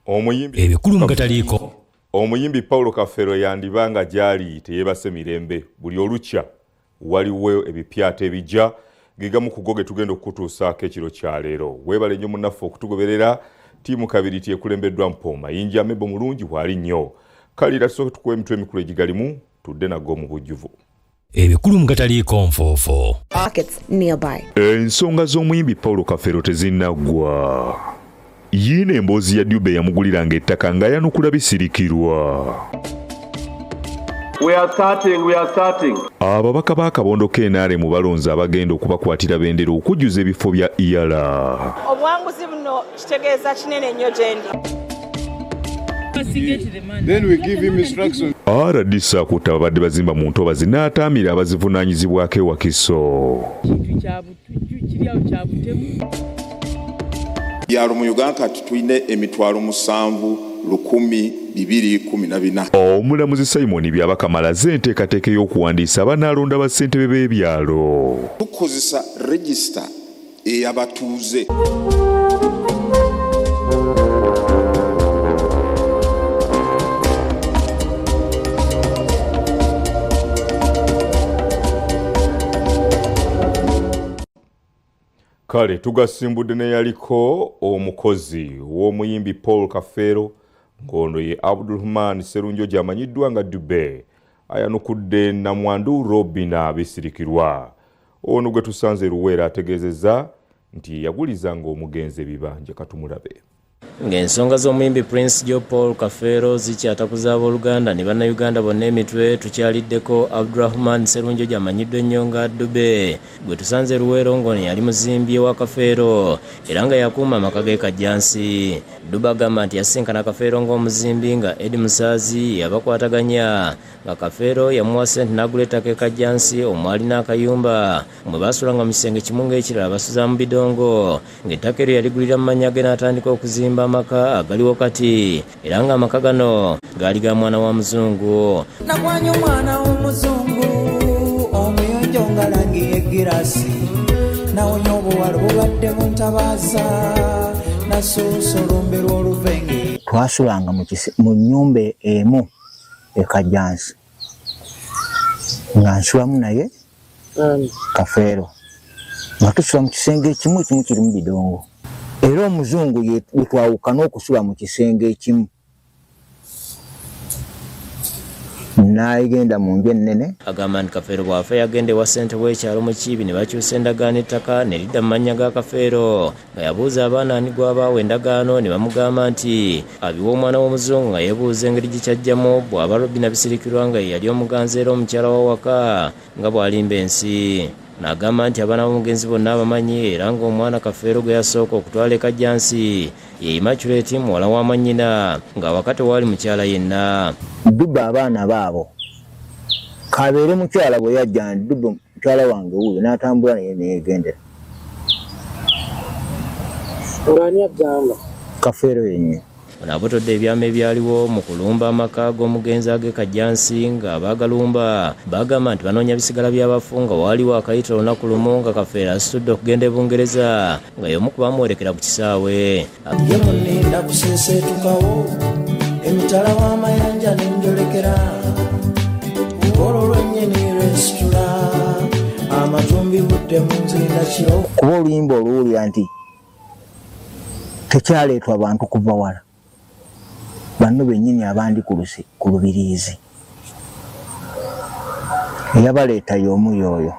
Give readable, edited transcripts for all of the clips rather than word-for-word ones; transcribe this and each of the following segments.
ebikulu nga taliiko. Omuyimbi Paulo Kafero yandibanga gyali teyebase mirembe buli olukya waliwo ebipyata ebijja gigamu kugoge tugenda okutuusaako ekiro kya leero. Weebale nnyo munnaffe okutugoberera. Tiimu kabiri ekulembeddwa Mpooma Yinja Mebo mulungi bwali nnyo. Kalira tusooke tukuwe emitwe emikulu egigalimu tudde naggo mu bujjuvu. Ebikulu nga taliiko nfoofo. Ensonga z'omuyimbi Paulo Kafero tezinnaggwa. Yiino emboozi ya Dube yamuguliranga ettaka nga yanukula bisirikirwa. We are starting. Ababaka ba Kabondo KNR mu balonzi abagenda okubakwatira bendera okujjuza ebifo bya Iyala. Obuwanguzi buno kitegeeza kinene nnyo gyendi. Then we give him instructions. RDC akuta abadde bazimba mu ntobazi n'ataamira abazivunaanyizibwako e Wakiso. Byalo mu Uganda kati tuyine emitwalo 7,214. Omulamuzi Simon Byabakamala azze enteekateeka y'okuwandiisa abanaalonda bassentebe b'ebyalo. Tukozesa register ey'abatuuze. Kale tugasimbudde ne yaliko omukozi w'omuyimbi Paul Kafero ngono ye Abdulrahman Serunjo gyamanyiddwa nga Dube ayanukudde namwandu Robina bisirikirwa. Ono gwe tusanze Luweera ategeezezza nti yagulizanga omugenzi ebibanja katumulabe. Ng'ensonga z'omuyimbi Prince Joe Paul Kafero zikyatakuza abooluganda ne bannayuganda bonna emitwe tukyaliddeko Abdulrahman Serunjo gyamanyiddwa ennyo nga Dube gwe tusanze Luweero ng'ono yali muzimbi wa Kafero era nga yakuuma amaka ge Kajjansi. Dube agamba nti yasinkana Kafero ng'omuzimbi nga Edi Musaazi yabakwataganya nga Kafero yamuwa ssente n'agula ettaka e Kajjansi omwali n'akayumba mwe baasulanga mu kisenge kimu ng'ekirala basuza mu bidongo ng'ettaka eryo yaligulira mu mannya ge n'atandika okuzimba amaka agaliwo kati era nga amaka gano gaali ga mwana wa muzungu. Nakwanya omwana w'omuzungu omuyonjo nga langi y'eggirasi nawonya obuwala bubadde mu ntabaza nasuusa olumbe lw'oluvenge. Twasulanga mu nnyumba emu e Kajjansi nga nsulamu naye Kafero nga tusula mu kisenge ekimu kirimu bidongo. Era omuzungu yetwawukana okusula mu kisenge ekimu n'ayigenda mu nju ennene. Agamba nti Kafero bw'afa yagenda ewa ssente w'ekyalo mu Kiibi ne bakyusa endagaano ettaka ne lidda mu mannya ga Kafero nga yabuuza abaana ani gw'abaawa endagaano ne bamugamba nti abiwa omwana w'omuzungu nga yeebuuza engeri gye kyajjamu bw'aba Robina bisirikirwa nga yali omuganzi era omukyala wa waka nga bw'alimba ensi. N'agamba nti abaana b'omugenzi bonna abamanyi era ng'omwana Kafero gwe yasooka okutwala e Kajjansi ye Immaculate muwala wa mannyina nga wakati waali mukyala yenna. Dube abaana baabo kabeere mukyala bwe yajja nti Dube mukyala wange wuyo n'atambula naye neyegendera. Ng'ani agamba? Kafero yennyini. Ono abotodde ebyama ebyaliwo mu kulumba amaka g'omugenzi ag'e Kajjansi nga abaagalumba bagamba nti banoonya bisigala by'abafu nga waaliwo akayita olunaku lumu nga Kafero asitudde okugenda e Bungereza nga y'omu ku bamuwerekera ku kisaawe. Ye munninda kuseeseetukawo emitala w'amayanja n'enjolekera olwo lwennyini resitula amatumbi budde mu nzinda kiro. Kuba oluyimba oluwulira nti tekyaleetwa bantu kuva wala banno bennyini abandi ku lubiriizi eyabaleeta y'omu y'oyo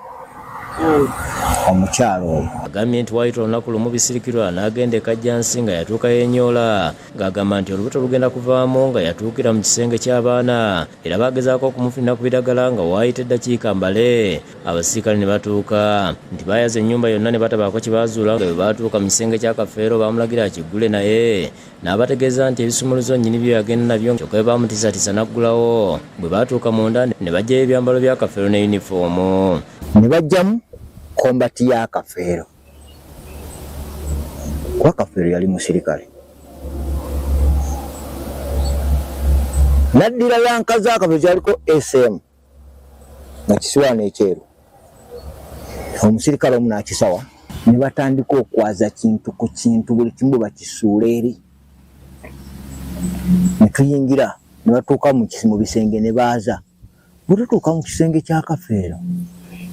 omukyalo oyo. Agambye nti waayita olunaku lumu bisirikirwa n'agenda e Kajjansi nga yatuuka y'enyoola ng'agamba nti olubuto lugenda kuvaamu nga yatuukira mu kisenge ky'abaana era baagezaako okumufunira ku biragala nga waayita eddakiika mbale abasirikale ne batuuka nti baayaza ennyumba yonna ne batabaako kye baazuula nga bwe baatuuka mu kisenge kya Kafero baamulagira akiggule naye n'abategeeza nti ebisumuluzo nnyini byo yagenda nabyo kyokka bwe baamutiisatiisa n'aggulawo. Bwe baatuuka munda ne baggyayo ebyambalo bya Kafero ne yunifoomu ne bajjamu kombati ya Kafero kuba Kafero yali musirikale. Naddira yankazi Kafero kyaliko SM nga kisirwana ekyeru omusirikale omu n'akisawa ne batandika okwaza kintu ku kintu buli kimu bakisuula eri ne tuyingira ne batuuka mu bisenge ne baaza. Bwe tutuuka mu kisenge kya Kafeero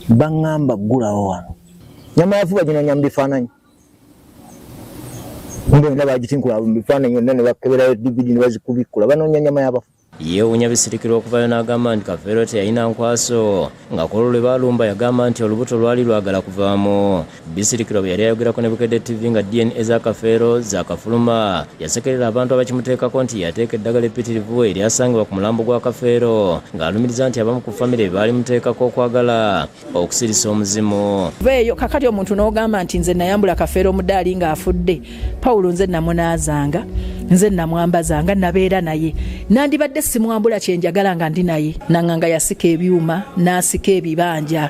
baŋŋamba ggulawo wano. Nyama yafuba gino nyama bifaananyi. Ndo ndaba agitinkula mu bifaananyi yonna ne bakeberayo DVD ne bazikubikkula banoonya nyama y'abafu. Yeewuunya Bisirikirwa okuvayo n'agamba nti Kafeero teyalina nkwaso nga ku lwe baalumba yagamba nti olubuto lwali lwagala kuvaamu. Bisirikirwa bwe yali ayogerako ne Bukedde TV nga DNA za Kafeero zaakafuluma yasekerera abantu abakimuteekako nti yateeka eddagala eppitirivu eryasangibwa ku mulambo gwa Kafeero ng'alumiriza nti abamu ku famire baali muteekako okwagala okusirisa omuzimu. Veeyo kakati omuntu n'ogamba nti nze nayambula Kafeero mudaali ng'afudde. Pawulo nze namunaazanga, nze namwambazanga, nabeera naye. Nandibadde simwambula kyenjagala nga ndi naye. Nanganga yasika ebyuma, n'asika ebibanja.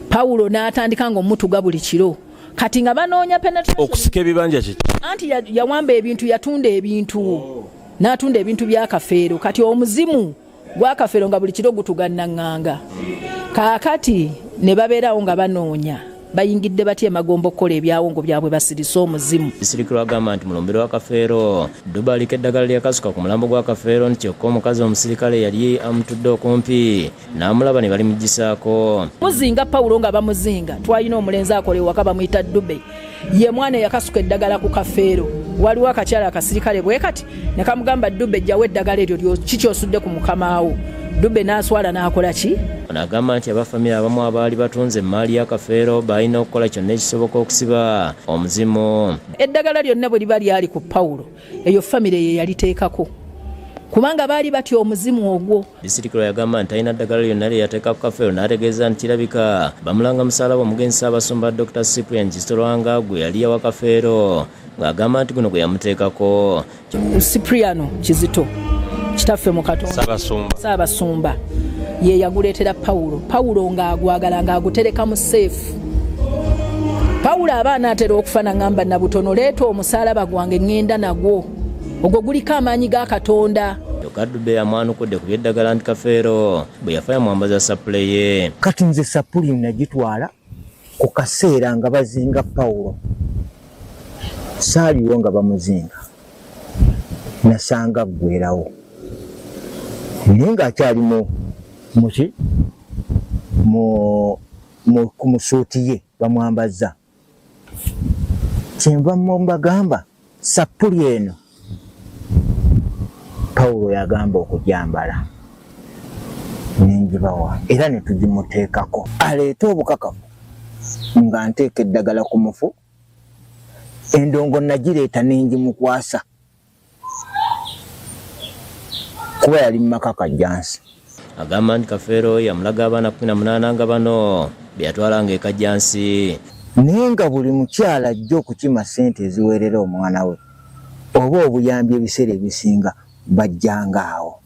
Pawulo n'atandika ng'omutuga buli kiro. Kati nga banoonya penetration. Okusika ebibanja kiki? Anti yawamba ebintu, yatunda ebintu. N'atunda ebintu bya Kafeero. Kati omuzimu gwa Kafeero nga buli kiro gutugannaŋŋanga. Kaakati ne babeerawo nga banoonya. Bayingidde batya emagombo okukola ebyawongo byabwe basirisa omuzimu. Bisirikirwa agamba nti mulombero wa Kafeero Dube aliko eddagala lyakasuka ku mulambo gwa Kafeero nti kyokka omukazi omusirikale yali amutudde okumpi n'amulaba ne balimugisaako. Muzinga Pawulo nga bamuzinga twalina omulenzi akole waka bamuyita Dube ye mwana yakasuka eddagala ku Kafeero. Waliwo akakyala akasirikale bwe kati ne kamugamba Dube jjawo eddagala eryo kikyosudde ku mukamaawo. Dube n'aswala n'akola ki? Agamba nti abafamire abamu abaali batunze emmaali ya Kafeero balina okukola kyonna ekisoboka okusiba omuzimu. Eddagala lyonna bwe liba lyali ku Pawulo eyo famire ye yaliteekako kubanga baali batya omuzimu ogwo. Bisirikirwa yagamba nti alina eddagala lyonna lye yateeka ku Kafeero n'ategeeza nti kirabika bamulanga musalaba omugenzi Ssaabasumba Dr. Cyprian Kisitolwanga gwe yali yawa Kafeero ng'agamba nti guno gwe yamuteekako. Cypriano Kizito kitaffe mu Katonda Ssaabasumba ye yaguleetera Pawulo ng'agwagala ng'agutereka mu seefu. Pawulo abaana atera okufana ngamba na butono leeta omusalaba gwange ŋŋenda nagwo ogwo guliko amaanyi ga Katonda. Dube yamwanukudde ku byeddagala nti Kafeero bwe yafa yamwambaza sapule ye. Kati nze sapuli nagitwala ku kaseera nga bazinga Pawulo. Saaliwo nga bamuzinga nasanga ggwerawo naye ng'akyali ku musuuti ye bamwambaza. Kyenva mbagamba sapuli eno Pawulo yagamba okugyambala nengibawa era ne tugimuteekako aleete obukakafu nga nteeka eddagala ku mufu. Endongo nagireeta nengimukwasa kuba yali mumaka Kajjansi. Agamba nti Kafeero yamulaga abaana 18 nga bano byatwalanga e Kajjansi. Naye nga buli mukyala ajja okukima ssente eziweerera omwana we oba obuyambi ebiseera ebisinga bajjanga awo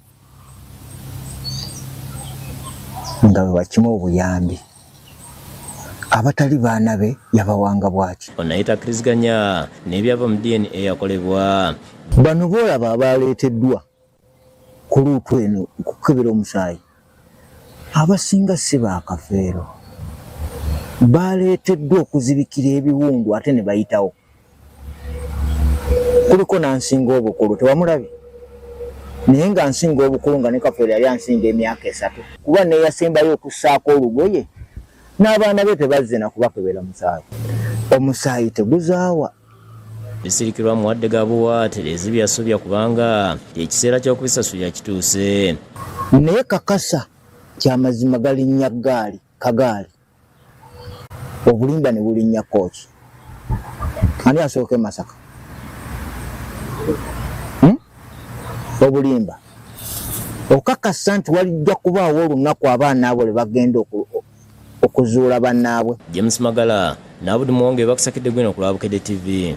nga bwe bakima obuyambi. Abatali baana be yabawanga bwaki. Onayita akkiriziganya n'ebyava mu DNA yakolebwa. Bano boolaba abaaleeteddwa ku luutu eno okukebera omusaayi abasinga si ba Kafeero. Baaleeteddwa okuzibikira ebiwundu ate ne bayitawo. Kuliko n'ansinga obukulu tewamulabye naye nga nsinga obukulu nga ne Kafeero yali ansinga emyaka 3 kuba ne yasembayo okussaako olugoye n'abaana be tebazze na kubakebera musaayi. Omusaayi teguzaawa. Bisirikirwa muwadde gabuwaaterezi byasobya kubanga ekiseera ky'okubisasula kituuse. Naye kakasa kyamazima galinnya kagaali obulimba ne bulinnya kooki. Ani asooke Masaka? Obulimba okakasa nti walijja kubaawo olunaku abaana abo lwe bagenda okuzuula bannaabwe. James Magala n'abudi muwonge bakusakidde gwino ku Bukedde TV.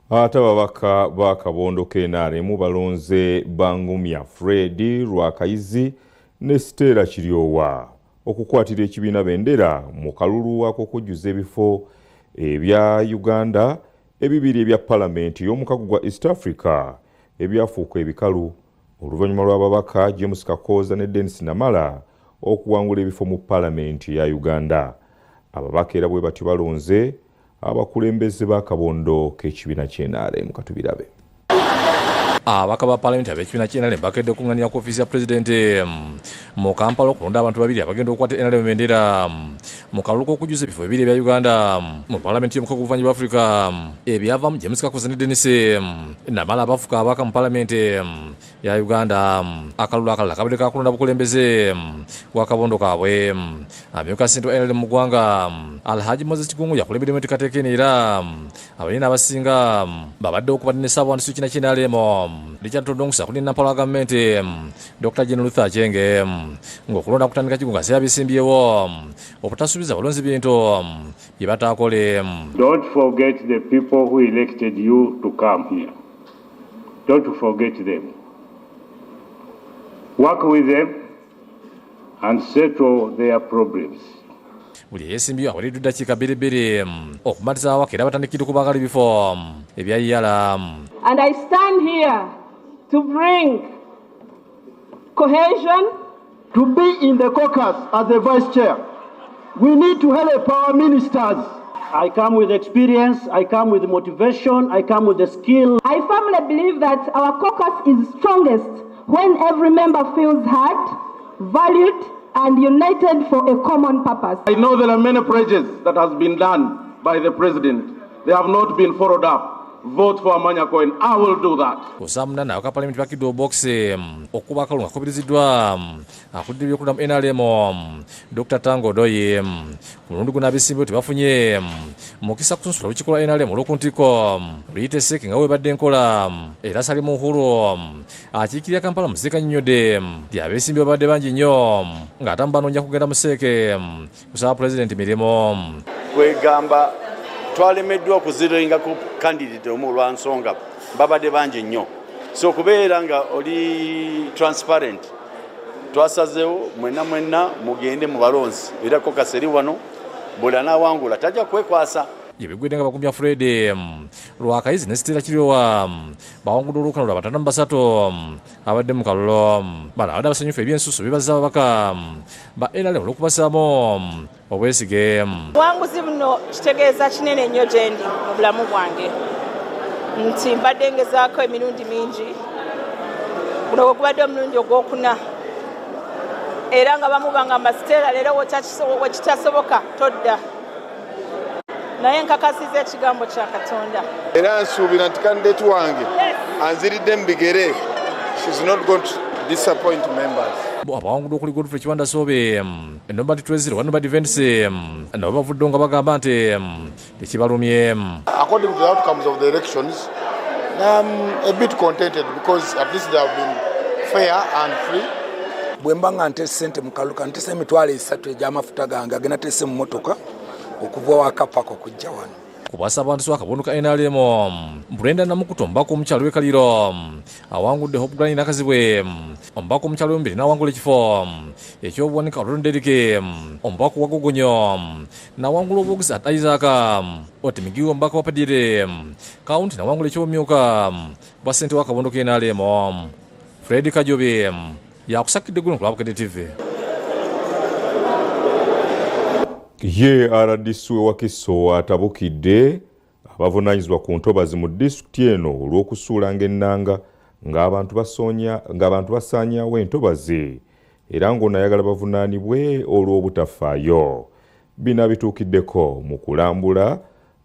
Ate ababaka ba Kabondo KNRM balonze Bangumya Fred Lwakayizi ne Stella Kiryowa okukwatira ekibiina bendera mu kalulu ak'okujjuza ebifo ebya Uganda ebibiri ebya Palamenti y'omukago gwa East Africa ebyafuuka ebikalu oluvannyuma lw'ababaka James Kakoza ne Dennis Namala okuwangula ebifo mu Palamenti ya Uganda. Ababaka era bwe batyo balonze abakulembeze ba Kabondo k'ekibiina KNRM katubirabe. abaka ba parliament ab'ekibiina ky'NRM bakedde okuŋŋaanira ku ofiisi ya pulezidenti mu Kampala okulonda abantu babiri abagenda okukwata NRM bendera mu kalulu k'okujuza ebifo bibiri ebya Uganda mu palamenti y'omukago g'obuvanjuba Africa. Ebyavamu James Kakoza ne Dennis Namala abafuka abaka mu palamenti ya Uganda. Akalulu akalala kabadde kakulonda bukulembeze bwa kabondo kaabwe. Amyuka Sinto NRM mu ggwanga Alhaji Moses Kigungu yakulembedde mu Tekatekeni era abalina abasinga babadde okubadde ne ssaabawandiisi w'ekibiina ky'NRM Richard Todongsa kuli Nampala gavumenti Dr. General Luther Achenge ng'okulonda kutandika Kigungu ase yabisimbyewo obutasuubiza balonzi bintu bye bataakole. Don't forget the people who elected you to come here. Don't forget them. Work with them and settle their problems. Buli eyeesimbyewo awaliddwa eddakiika bbiri okumaliza awaka era batandikidde okubaagala ebifo ebyayiyala. And I stand here to bring cohesion. To be in the caucus as the vice chair, we need to help our ministers. I come with experience, I come with motivation, I come with the skill. I firmly believe that our caucus is strongest when every member feels heard, valued, and united for a common purpose. I know there are many pledges that has been done by the president. They have not been followed up. Vote for Amanya Cohen. I will do that. Kusamuna waka parliament bakidde box okuba akalunga akubiriziddwa akudde ebyokulonda mu NRM Dr. Tango Doye mulundi guno abeesimbyewo tebafunye mukisa kusunsula lukikola NRM olw'okuntiko luyite Seke nga webadde nkola era Salimu Uhuru akiikirira Kampala Muzika nnyonnyodde nti abeesimbyewo babadde bangi nnyo ng'atamu banoonya kugenda mu Seke kusaba pulezidenti mirimu. Kwegamba twalemeddwa okuziringa ku candidate omu olwansonga babadde bangi nnyo, so kubeera nga oli transparent twasazeewo mwenna mugende mu balonzi era ko kaseri wano buli anaawangula tajja kwekwasa. Yebigwedde nga bakumbya Fred Lwakayizi ne Sitera Kiryowa bawangudde olukalulu abatano mu basatu abadde mu kalulu. Bano abadde abasanyufu ebyensusu bebaza ababaka ba NRM olw'okubasaamu obwesige. Obuwanguzi buno kitegeeza kinene nnyo gye ndi mu bulamu bwange nti mbadde ngezaako emirundi mingi, guno gwe gubadde omulundi ogwokuna era nga bamu bangamba Sitera leero wekitasoboka todda, naye nkakasiza ekigambo kya Katonda era nsuubira nti kandidate wange anziridde mu bigere. She's not going to disappoint members. Abawangudde okuli Godfrey Kiwanda Sobe Nobody Twezero wa Nobody Events nabo bavudde nga bagamba nti tekibalumye. According to the outcomes of the elections, I'm a bit contented because at least they have been fair and free. Bwemba nga ntese ssente mu kaluka ntese emitwalo 3 egy'amafuta gange agenda tese mu motoka okuva wakapako kujja wano. Kubasa abantu akabondo ka NRM Brenda Namukuto mbako omukyalo w'ekaliro awangudde Hope Granny nakazibwe ombako omukyalo w'embiri n'awangula ekifo ekyobuwanika olulonderike ombako wagogonyo n'awangula obwoguzi Isaac Otemigiwo mbako wapadire kaunti n'awangula ekyobumyuka bwa ssente w'akabondo ka NRM Fred Kajobe yakusakidde guno ku Lwabukedde TV. Ye RDC Wakiso atabukidde abavunaanyizibwa ku ntobazi mu disitulikiti eno olw'okusuulanga ennanga ng'abantu basaanyaawo entobazi era ng'onayagala bavunaanibwe olw'obutafaayo. Bino bituukiddeko mu kulambula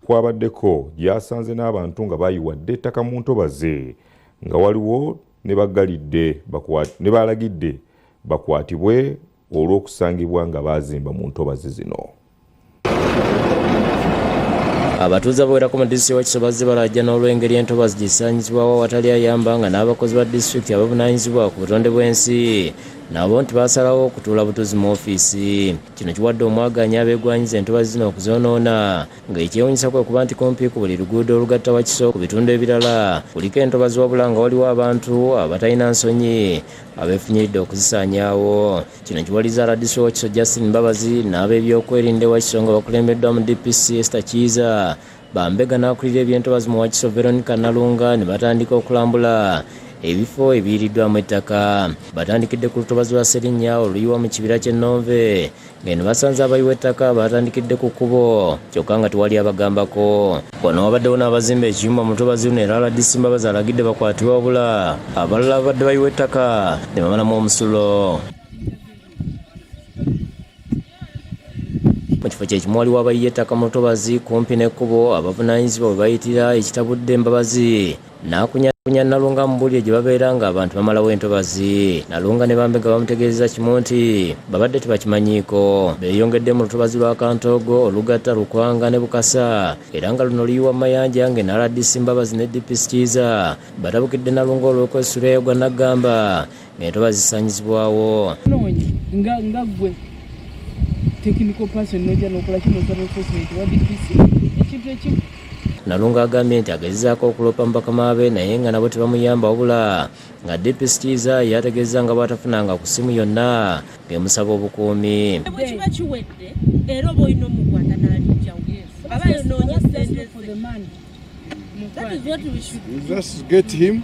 kwabaddeko gyasanze n'abantu nga bayiwadde ettaka mu ntobazi nga waliwo ne balagidde bakwatibwe olw'okusangibwa nga baazimba mu ntobazi zino. Abatuuze abawerako mu disitulikiti Wakiso bazze balajja n'olw'engeri entobazi gisaanyizibwawo awatali ayamba nga n'abakozi ba disitulikiti abavunaanyizibwa ku butonde bw'ensi nabo nti basalawo okutuula butuuzi mu ofiisi. Kino kiwadde omwaganya abeegwanyiza entobazi zino okuzoonoona nga ekyewuunyisa kwe kuba nti kumpi ku buli luguudo olugatta Wakiso ku bitundu ebirala kuliko entobazi wabula nga waliwo abantu abatalina nsonyi abeefunyiridde okuzisaanyaawo. Kino kiwaliza RDC Wakiso Justin Mbabazi n'ab'ebyokwerinda Wakiso nga bakulembeddwa mu DPC Esther Kiiza bambega n'akulira eby'entobazi mu Wakiso Veronica Nalunga ne batandika okulambula ebifo ebiiriddwamu ettaka. Batandikidde ku lutobazi lwa Serinnya oluyiwa mu kibira ky'Ennomve ng'eno basanze abayiwa ettaka batandikidde ku kkubo kyokka nga tewali abagambako. Wano wabaddewo n'abazimba ekiyumba mu lutobazi luno era RDC Mbabazi alagidde bakwatibwa wabula abalala babadde bayiwa ettaka ne bamalamu omusulo. Mu kifo kyekimu waliwo abayiye ettaka mu lutobazi kumpi n'ekkubo abavunaanyizibwa bwe bayitira ekitabudde Mbabazi n'akunyakunya Nalunga mu bulye gye babeera ng'abantu bamalawo entobazi. Nalunga ne Bambega bamutegeeza kimu nti babadde tebakimanyiiko. Beeyongedde mu lutobazi lwa Kantogo, Olugatta, Lukwanga ne Bukasa era nga luno luyiwa Mayanja nge na RDC Mbabazi ne DP Sikiiza batabukidde Nalunga olw'okwesula gwa Nagamba ng'entobazi zisaanyizibwawo. nga gwe technical person noja nokola kino enforcement wa DPC ekintu ekimu. Nalunga agambye nti agezezaako okulopa mu bakama be naye nga nabo tebamuyamba wabula nga DP Sikiiza yategeeza nga bw'atafunanga ku ssimu yonna ng'emusaba obukuumi. Bwe kiba kiwedde era oba olina omukwata n'alijjawo aba yonoonya ssente ze. That is what we should do. Just get him.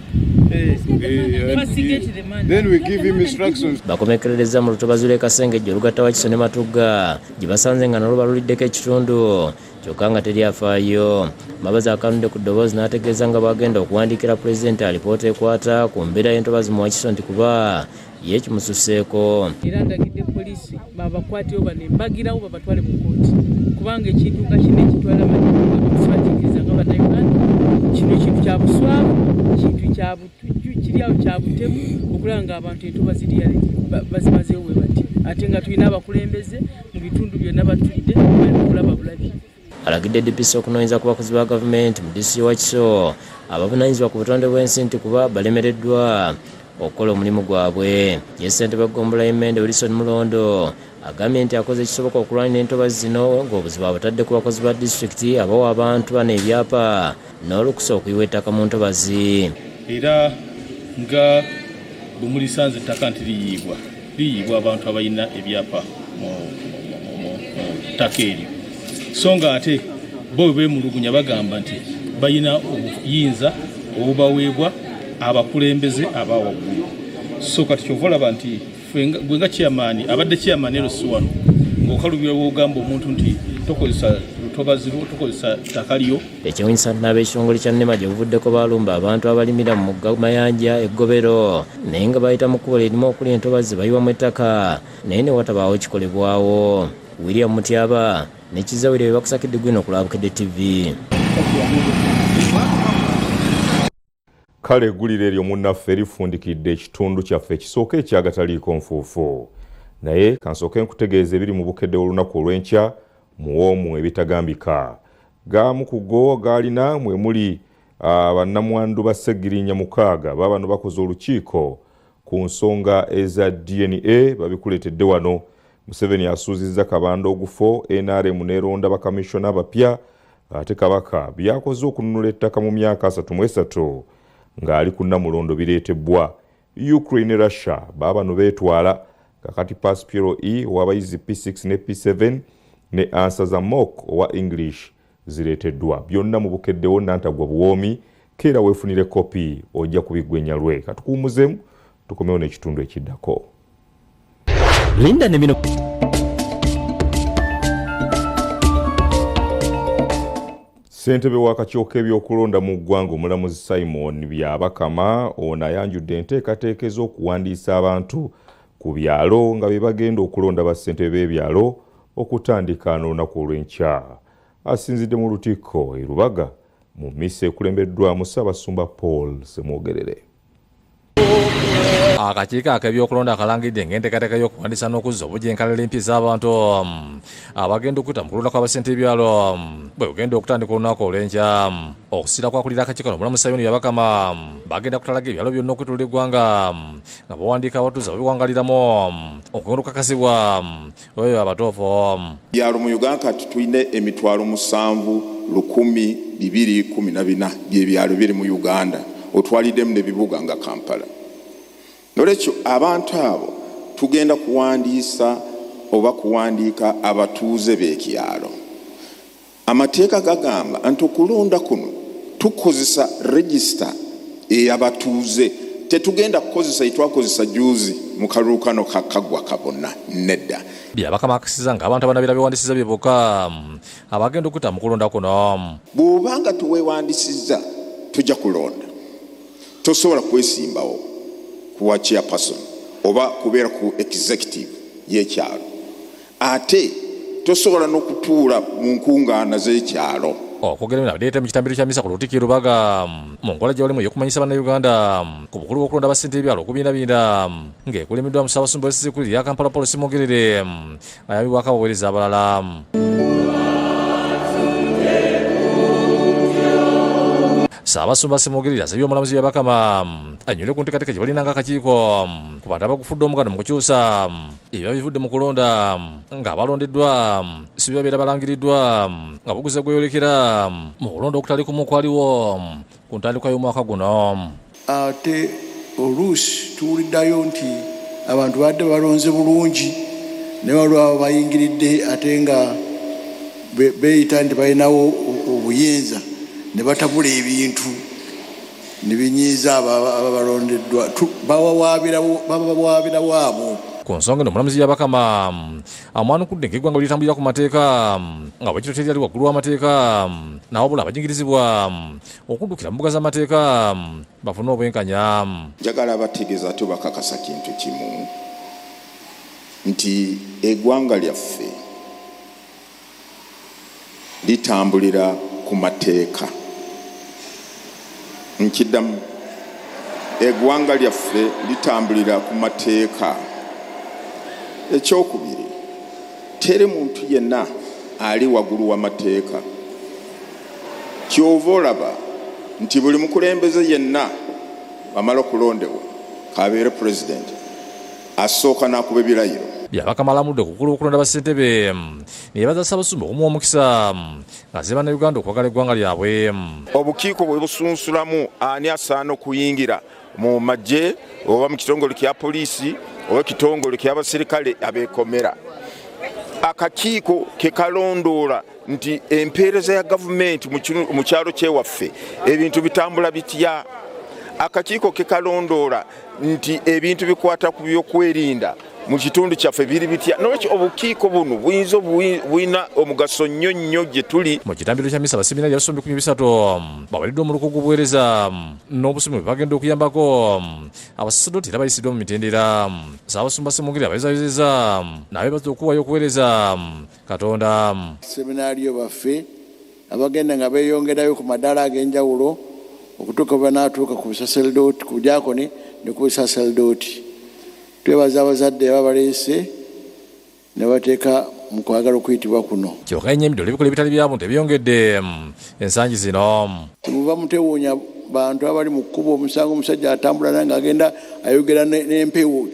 Then we give him instructions. Bakomekerereza mu lutobazi lw'e Kasengejje Olugatta Wakiso ne Matugga gye basanze nga nalwo baluliddeko ekitundu kyokka nga teri afaayo. Mbabazi akanudde ku ddoboozi n'ategeeza nga bagenda okuwandiikira pulezidenti alipoota ekwata ku mbeera y'entobazi mu Wakiso nti kuba ye kimususseeko. Era ndagidde poliisi babakwatiro bano embagirawo babatwale mu kkooti kubanga ekintu nga kino ekitwala bakisibatikiriza nga bannayuganda kino ekintu kya buswavu kintu kiri awo kya butemu okulaba ng'abantu entobazi bazimazeewo bwe bati ate nga tulina abakulembeze mu bitundu byonna batudde okulaba bulabi. Alagidde DPC okunoonyeza ku bakozi ba gavumenti mu disitulikiti Wakiso abavunaanyizibwa ku butonde bw'ensi nti kuba balemereddwa okukola omulimu gwabwe. Ye ssentebe w'eggombolola y'Emmende Wilson Mulondo agambye nti akoze ekisoboka okulwanyisa entobazi zino ng'obuzibu abutadde ku bakozi ba disitulikiti abawa abantu bano ebyapa n'olukusa okuyiwa ettaka mu ntobazi. Era nga bwe mulisanze ettaka nti liyiibwa abantu abalina ebyapa mu ttaka eryo so nga ate bo beemulugunya bagamba nti balina obuyinza obubaweebwa abakulembeze abawaggulu. So kati kyova olaba nti gwe nga chairman abadde chairman erosuwano ng'okalubira bw'ogamba omuntu nti tokozesa lutobazi lwo tokozesa ttaka lyo. Ekiwunyisa n'ab'ekitongole kya NEMA gye buvuddeko balumba abantu abalimira mu mugga Mayanja eggobero naye nga bayita mu kkubo lirimu okuli entobazi bayiwamu ettaka naye ne watabaawo kikolebwawo. William Mutyaba ne Kizawire bye bakusakidde gwino ku Laabukedde TV. Kale eggulire eryo munnaffe erifundikidde ekitundu kyaffe ekisooka ekyagataliiko nfuufu. Naye kansooke nkutegeeza ebiri mu bukedde olunaku olw'enkya muwoomu ebitagambika. Gaamu ku go gaalina mwe muli bannamwandu ba Sseggirinya 6 babano bakoze olukiiko ku nsonga eza DNA babikuleetedde wano. Museveni asuuzizza Kabanda ogufo NRM n'eronda bakamishona abapya ate Kabaka byakoze okununula ettaka mu myaka 33 ng'ali ku Namulondo bireetebwa. Ukraine ne Russia baabano beetwala kakati Paspiro E w'abayizi P6 ne P7 ne ansa za mock owa English zireeteddwa. Byonna mu bukeddewo Nantagwa Buwoomi keera weefunire kopi ojja kubigwenya lwe. Katukuumuzemu tukomewo n'ekitundu ekiddako. Linda ne bino Ssentebe w'akakiiko ebyokulonda mu ggwanga omulamuzi Simon Byabakama ono ayanjudde enteekateeka ez'okuwandiisa abantu ku byalo nga be bagenda okulonda bassentebe b'ebyalo okutandika n'olunaku olw'enkya. Asinzidde mu lutikko e Lubaga mu mmisa ekulembeddwamu Ssaabasumba Paul Semwogerere. Akakiiko ak'ebyokulonda akalangidde ng'enteekateeka y'okuwandiisa n'okuzza obujjenkalala empya z'abantu abagenda okuyita mu kulonda kw'abassentebe b'ebyalo bwe bugenda okutandika olunaku olw'enkya. Okusiira kwakulira akakiiko omulamuzi Simon Byabakama bagenda kutalaga ebyalo byonna okwetooloola eggwanga nga bawandiika abatuuze babiwangaliramu okugenda okukakasibwa oyo abatuufu. Byalo mu Uganda kati tulina emitwalo 7,214 by'ebyalo biri mu Uganda otwaliddemu n'ebibuga nga Kampala. Nolwekyo abantu abo tugenda kuwandiisa oba kuwandiika abatuuze b'ekyalo. Amateeka gagamba nti okulonda kuno tukozesa register ey'abatuuze tetugenda kukozesa itwakozesa juzi mu kalulukano kakagwa kabona nedda byabaka makisiza ng'abantu abanabira bewandisiza byeboka abagenda okuta mu kulonda kuno bw'obanga tuweewandisiza tujja kulonda tosobola kwesimbawo kuwa chairperson oba kubeera ku executive y'ekyalo ate tosobola n'okutuula mu nkungaana z'ekyalo okwogera binabadeeta mu kitambiro kya misa ku Lutikiro Lubaga mu nkola gye balimu ey'okumanyisa bannayuganda ku bukulu bw'okulonda abasente ebyalo okubindabinda ng'ekulembeddwa mu Ssaabasumba w'Ekisikuuli ya Kampala Paul Simogerere ayambibwako abaweereza abalala. Ssaabasumba Simogerere asabye omulamuzi Byabakama anyule ku nteekateeka gye balina ng'akakiiko ku bantu abagufudde omugano mu kukyusa ebiba bivudde mu kulonda ng'abalondeddwa si babeera balangiriddwa nga buguze gweyolekera mu kulonda okutali kumu kwaliwo ku ntandikwa y'omwaka guno. Ate oluusi tuwuliddayo nti abantu badde balonze bulungi ne walwabo bayingiridde ate nga beeyita nti balinawo obuyinza ne batabula ebintu ne binyiiza ababalondeddwa babawaabira waabo. Ku nsonga eno omulamuzi Byabakama amwanukudde ng'eggwanga litambulira ku mateeka nga bwekito teryali waggulu w'amateeka nawabula abajingirizibwa okuddukira mu mbuga z'amateeka bafune obwenkanya. Njagala abategeeza ate bakakasa kintu kimu nti eggwanga lyaffe litambulira ku mateeka. Nkiddamu eggwanga lyaffe litambulira ku mateeka. Ekyokubiri tere muntu yenna ali waggulu w'amateeka. Kyova olaba nti buli mukulembeze yenna bamala okulondebwa kabeere pulezidenti asooka n'akuba ebirayiro. Byabakama alamudde ku bukulu bw'okulonda bassentebe ne yeebaza Ssaabasumba okumuwa omukisa ng'azze bannayuganda okwagala eggwanga lyabwe. Obukiiko bwe busunsulamu ani asaana okuyingira mu magye oba mu kitongole kya poliisi oba kitongole ky'abaserikale abeekomera. Akakiiko ke kalondoola nti empeereza ya gavumenti mu kyalo kyewaffe ebintu bitambula bitya. Akakiiko ke kalondoola nti ebintu bikwata ku byokwerinda mu kitundu kyaffe biri bitya. N'olwekyo obukiiko buno buyina omugaso nnyo nnyo gye tuli. Mu kitambiro kya misa abaseminari abasombi 13 bawaliddwa omuluko gw'obuweereza n'obusomi bwe bagenda okuyambako abasaserdoti era bayisiddwa mu mitendera. Ssaabasumba Simogerere abayozayozeza n'abeebaza okuwaayo okuweereza Katonda. Seminariyo baffe abagenda nga beeyongerayo ku madaala ag'enjawulo okutuuka bwe banaatuuka ku busaserdoti ku diakoni ne ku busaserdoti. Twebaza abazadde ababaleese ne bateeka mu kwagala okuyitibwa kuno. Kyokka ennyo ebikola ebitali bya buntu ebyongedde ensangi zino. Temuva mutewuunya bantu abali mu kkubo omusango omusajja atambula naye ng'agenda ayogera n'empewo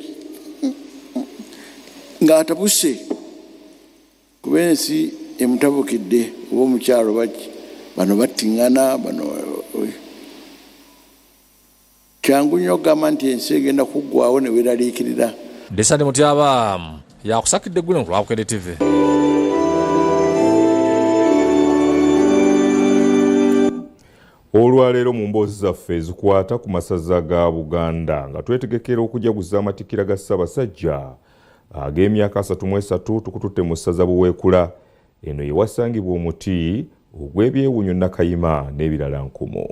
ng'atabuse kuba ensi emutabukidde oba omukyalo baki bano battiŋŋana bano. Kyangu nnyo okugamba nti ensi egenda kuggwawo ne weeraliikirira. Desani Mutyaba yakusakidde eggulu ku Lwabukedde TV. Olwaleero mu mboozi zaffe ezikwata ku masaza ga Buganda nga twetegekera okujaguza amatikkira ga Ssaabasajja ag'emyaka 33 tukututte mu ssaza Buweekula. Eno ye wasangibwa omuti ogw'ebyewunyo Nakayima n'ebirala nkumu.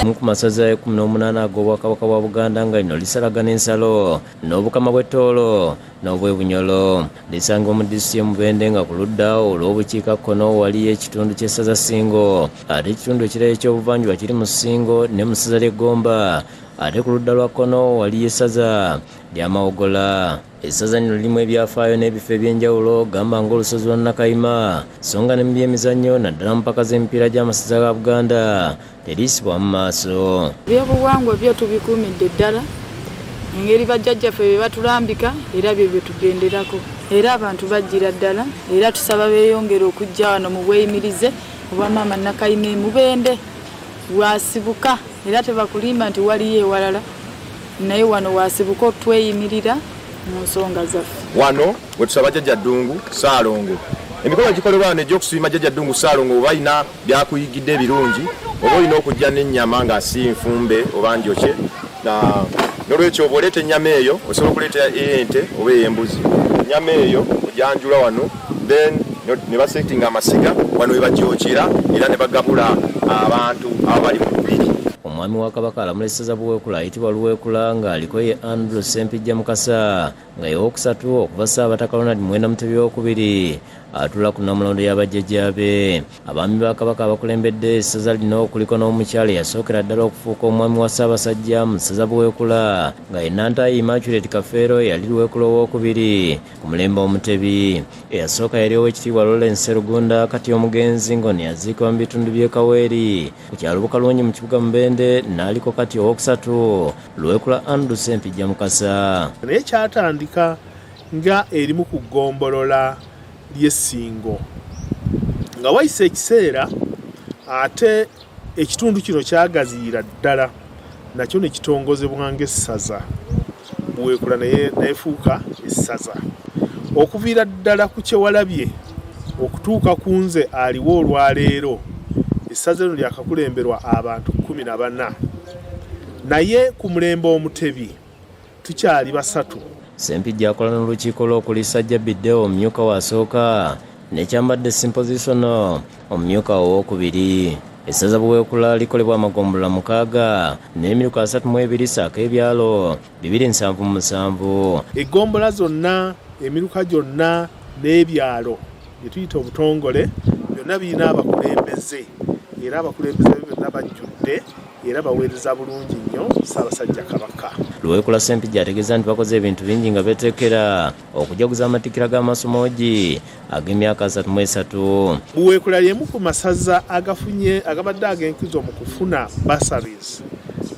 Mu ku masaza 18 ag'Obwakabaka bwa Buganda nga lino lisalagana ensalo n'obukama bw'ettoolo n'obwebunyolo. Lisanga mu disitulikiti y'Omubende nga ku ludda olw'obukiikakkono waliyo ekitundu ky'essaza Ssingo, ate ekitundu ekirala eky'obuvanjuba kiri mu Ssingo ne mu ssaza ly'Egomba, ate ku ludda lwa kkono waliyo essaza lya Mawogola. Essaza lino lirimu ebyafaayo n'ebifo eby'enjawulo gamba ng'olusozi lwa Nakayima, so nga ne mu byemizannyo naddala mu mpaka z'emipiira gy'amasaza ga Buganda terisibwa mu maaso. Ebyobuwangwa byo tubikuumidde ddala engeri bajjajjaffe bye batulambika era bye tugenderako, era abantu bajjira ddala, era tusaba beeyongera okujja wano mu bweyimirize oba maama Nakayima Mubende wasibuka, era tebakulimba nti waliyo ewalala, naye wano wasibuka otweyimirira mu nsonga zaffe. Wano we tusaba Jjajja Ddungu Ssaalongo emikolo gikolebwa wano egy'okusiima Jjajja Ddungu Ssaalongo balina byakuyigidde ebirungi oba olina okujja n'ennyama nga si nfumbe oba njokye nolwekyo oba oleeta ennyama eyo osobola okuleeta ente oba ey'embuzi ennyama eyo ojanjula wano then ne basetinga amasiga wano we bagyokera era ne bagabula abantu abali mu bbiri. Omwami wa Kabaka alamula essaza Buweekula ayitibwa Luweekula ng'aliko ye Andrew Ssempijja Mukasa nga y'owokusatu okuva Ssaabataka Ronald Muwenda Mutebi II atula ku Namulondo y'abajjajjaabe. Abaami ba Kabaka abakulembedde essaza lino kuliko n'omukyala eyasookera ddala okufuuka omwami wa Ssaabasajja mu ssaza Buweekula nga ye Nantayi Immaculate Kafeero yali Luweekula II ku mulembe Omutebi. Eyasooka yali Oweekitiibwa Lawrence Sserugunda kati omugenzi ngo ne yaziikibwa mu bitundu by'e Kaweeri ku kyalo Bukalungi mu kibuga Mbende n'aliko kati owokusatu Luweekula Andrew Ssempijja Mukasa. Naye kyatandika nga erimu ku ggombolola ly'Essingo nga wayise ekiseera ate ekitundu kino kyagaziira ddala nakyo ne kitongozebwa ng'essaza Buweekula naye neefuuka essaza okuviira ddala ku Kyewalabye okutuuka ku nze aliwo olwaleero essaza lino lyakakulemberwa abantu 14 naye ku mulembe Omutebi tukyali basatu. Ssempijja akola n'olukiiko lw'okulisa Jabiddewo omumyuka wasooka n'ekyambadde Symposition omumyuka owookubiri. Essaza Buweekula likolebwa amagombola 6 n'emiruka 32 saako ebyalo 277. Eggombola zonna emiruka gyonna n'ebyalo bye tuyita obutongole byonna birina abakulembeze era abakulembeze byonna bajjudde era baweereza bulungi nnyo Ssaabasajja Kabaka. Luweekula Ssempijja ategeeza nti bakoze ebintu bingi nga beteekera okujaguza amatikkira g'amasomogi ag'emyaka 33. Buweekula y'emu ku masaza agabadde ag'enkizo mu kufuna bursaries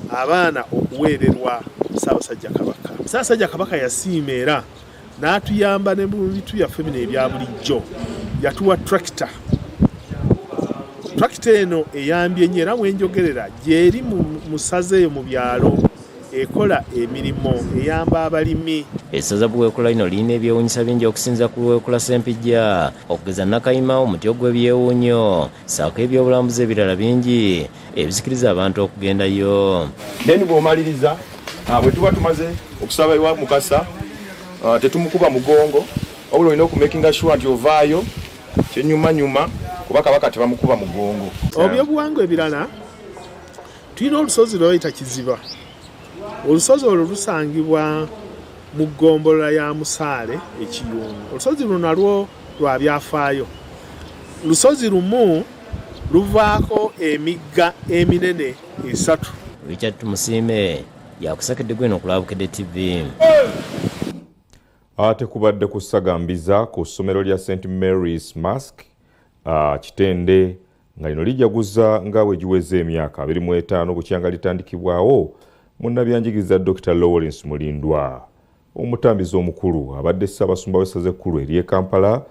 abaana okuweererwa Ssaabasajja Kabaka. Ssaabasajja Kabaka yasiima era n'atuyamba ne mu bitu byaffe bino ebya bulijjo yatuwa tractor eno eyambye nnyo era mwenjogerera gyeri mu ssaza eyo mu byalo ekola emirimu eyamba abalimi. Essaza Buweekula lino lirina ebyewuunyisa bingi okusinza ku Luweekula Ssempijja okugeza Nakayima omuti ogw'ebyewuunyo saako ebyobulambuzi ebirala bingi ebisikiriza abantu okugendayo. Then bw'omaliriza bwe tuba tumaze okusaba ewa Mukasa tetumukuba mugongo wabula olina okumakinga sure nti ovaayo kyenyumanyuma kuba Kabaka tebamukuba mugongo. Ebyobuwangwa ebirala tulina olusozi lw'oyita Kiziba. Olusozi olwo lusangibwa mu ggombolola ya Musaale Ekiyungu. Olusozi luno nalwo lwa byafaayo. Lusozi lumu luvaako emigga eminene 3. Richard Tumusiime yakusakedde gweno ku Laabukedde TV. Ate kubadde kusagambiza ku ssomero lya St Mary's Mosque Kitende nga lino lijjaguza nga bwe giweze emyaka 25 bukyanga litandikibwawo munnabyanjigiriza Dr. Lawrence Mulindwa. Omutambizi omukulu abadde Ssaabasumba w'essaza ekkulu ery'e Kampala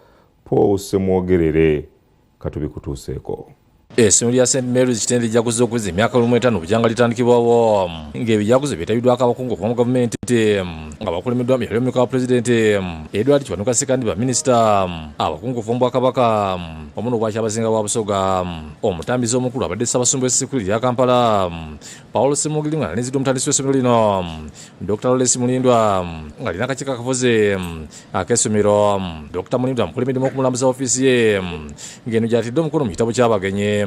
Paul Ssemwogerere katubikutuuseeko. Essomero lya St Mary's Kitende lijjaguza okuweza emyaka 15 bukyanga litandikibwawo ng'ebijjaguzo byetabiddwako abakungu okuva mu gavumenti nga bakulemeddwa myaliro myuka wa pulezidenti Edward Kiwanuka Ssekandi baminisita abakungu okuva mu Bwakabaka wamu n'obwakyabazinga bwa Busoga. Omutambizi omukulu abadde Ssaabasumba w'essaza lya Kampala Paul Ssemwogerere nga n'eziddwa omutandisi w'essomero lino Dr. Lawrence Mulindwa nga lina akakiiko akafuzi ak'essomero. Dr. Mulindwa amukulembeddemu okumulambuza ofiisi ye ng'eno gy'atidde omukono mu kitabo ky'abagenyi.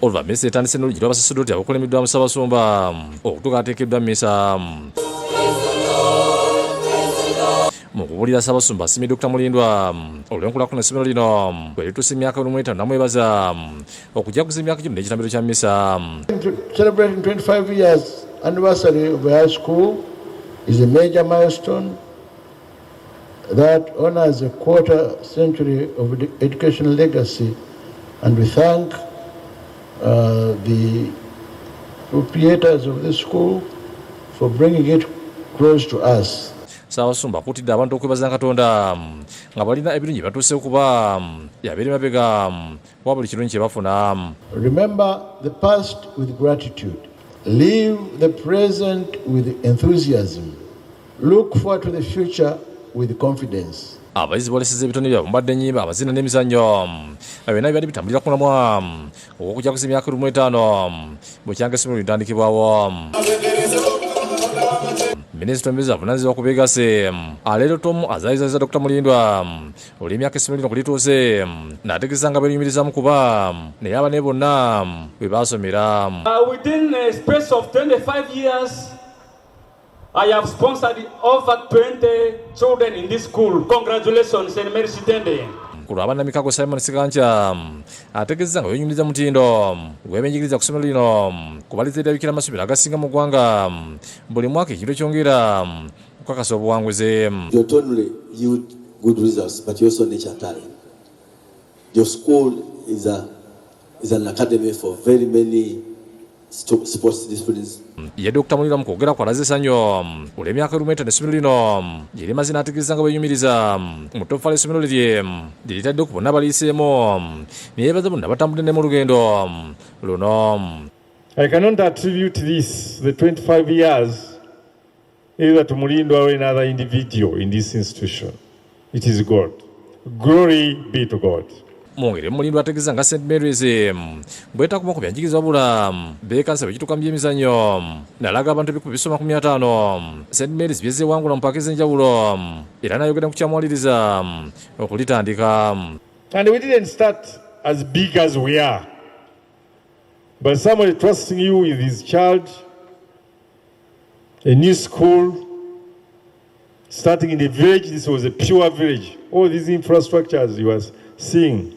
Oluvannyuma etandise n'olugero abasaserdoti abakulembeddwa mu Ssaabasumba okutuuka ateekeddwa mmisa. Mu kubuulira Ssaabasumba asiimye Dr. Mulindwa olw'enkulaakulana essomero lino bwe lituusa emyaka 15 namwebaza okujaguza emyaka gino n'ekitambiro kya mmisa. Celebrating 25 years anniversary of the high school is a major milestone that honors a quarter century of the educational legacy, and we thank the proprietors of this school for bringing it close to us. Ssaabasumba akuutidde abantu okwebaza Katonda nga balina ebirungi bye batuuse okuba yabeera emabega wa buli kirungi kye bafuna. Remember the past with gratitude. Live the present with enthusiasm. Look forward to the future with confidence. Abayizi boleseza ebitone byabwe mbadde ennyimba amazina n'emizannyo byonna byali bitambulira ku mulamwa okujja kusa emyaka 15 bukyanga essomero litandikibwawo. Minisita omubezi avunaanyizibwa ku beegase aleero Tom azaayizaayiza Dr. Mulindwa olw'emyaka essomero lino kulituuse n'ategeeza nga beeyumirizamu kuba naye abane bonna bwe baasomera. Within a space of 25 years, I have sponsored over 20 children in this school. Congratulations and merci tende. Ku lw'abannamikago Simon Sikancha ategeeza nga beeyumiriza mutindo gw'ebyenjigiriza ku ssomero lino kubaliza eryabikira amasomero agasinga mu ggwanga buli mwaka ekintu ekyongera okukakasa obuwanguzi. You not only yield good results, but you also nurture talent. Your school is an academy for very many sports disciplines. Ye Dr. Mulindwa mu kwogera kwalaze essanyu olw'emyaka 15 essomero lino gye limaze n'ategeeza nga beeyumiriza mu ttoffaala essomero lye litadde ku bonna baliiseemu ne yeebaza bonna batambudde ne mu lugendo luno. I cannot attribute this, the 25 years, either to Mulindwa or another individual in this institution. It is God. Glory be to God. Mwongere Mulindwa ategeeza nga St. Mary's bw'etakuma ku byanjigiriza wabula beekansa bw'ekituuka mu byemizannyo n'alaga abantu ebikubi bisoma ku 500 St. Mary's byezzeewangula mu paaka ez'enjawulo era n'ayogera ku kyamwaliriza okulitandika. And we didn't start as big as we are, but somebody trusting you with his child, a new school, starting in the village. This was a pure village. All these infrastructures you are seeing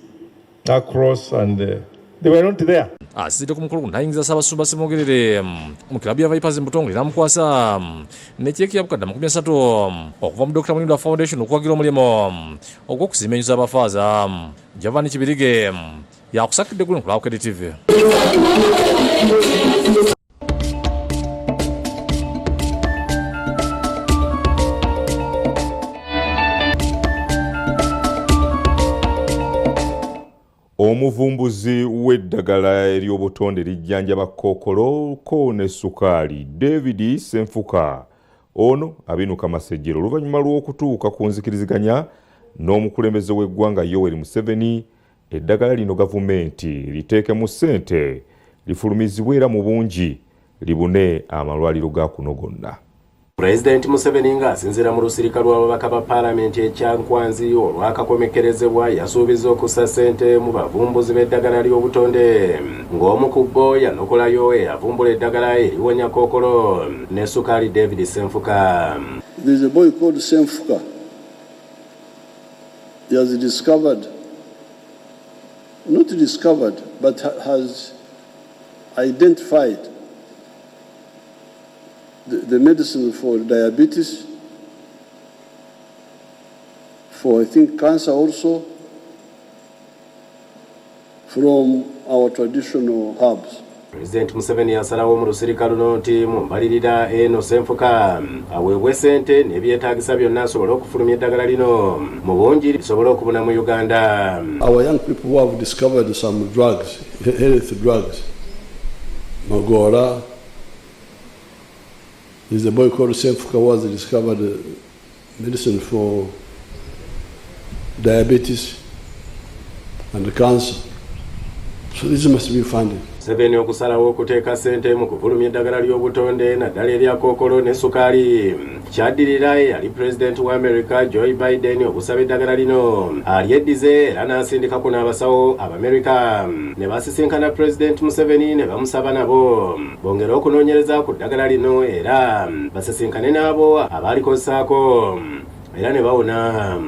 across, and they were not there. Asizidde ku mukulu nayingiza Ssaabasumba Ssemogerere mu kilabu ya Vipers Mutongole n'amukwasa n'ekyeki ya bukadde 30 okuva mu Dr. Mulindwa Foundation okuwagira omulimu ogw'okuzimenyiza abafaaza. Javani Kibirige yakusakidde gulu ku Lawukedi TV. Omuvumbuzi w'eddagala ery'obutonde lijjanjaba Kkookolo ko ne ssukaali David Senfuka ono abinuka masejjero oluvannyuma lw'okutuuka ku nzikiriziganya n'omukulembeze w'eggwanga Yoweri Museveni eddagala lino gavumenti liteekemu ssente lifulumizibwe era mu bungi libune amalwaliro ga kuno gonna. President Museveni nga asinziira mu lusirika lw'ababaka ba paalamenti ekyankwanzi olwakakomekerezebwa yasuubiza okussa ssente mu bavumbuzi b'eddagala ly'obutonde ng'omu ku bo yanokolayo eyavumbula eddagala eriwonya Kkookolo ne ssukaali David Senfuka. There's a boy called Senfuka. He has discovered, not discovered, but has identified the medicine for diabetes, for I think cancer also, from our traditional herbs. President Museveni yasalawo mu lusirika luno nti mu mbalirira eno Senfuka aweebwe ssente n'ebyetaagisa byonna asobole okufulumya eddagala lino mu bungi lisobole okubuna mu Uganda. Our young people who have discovered some drugs, health drugs, Magora. There's a boy called Senfuka who has discovered medicine for diabetes and cancer. So this must be funded. Museveni okusalawo okuteeka ssente mu kufulumya eddagala ly'obutonde naddala erya Kkookolo ne ssukaali kyaddirira yali President wa America Joe Biden okusaba eddagala lino alyeddize era n'asindikako n'abasawo Abamerica ne basisinkana President Museveni ne bamusaba nabo bongere okunoonyereza ku ddagala lino era basisinkane n'abo abalikozesaako era ne bawona.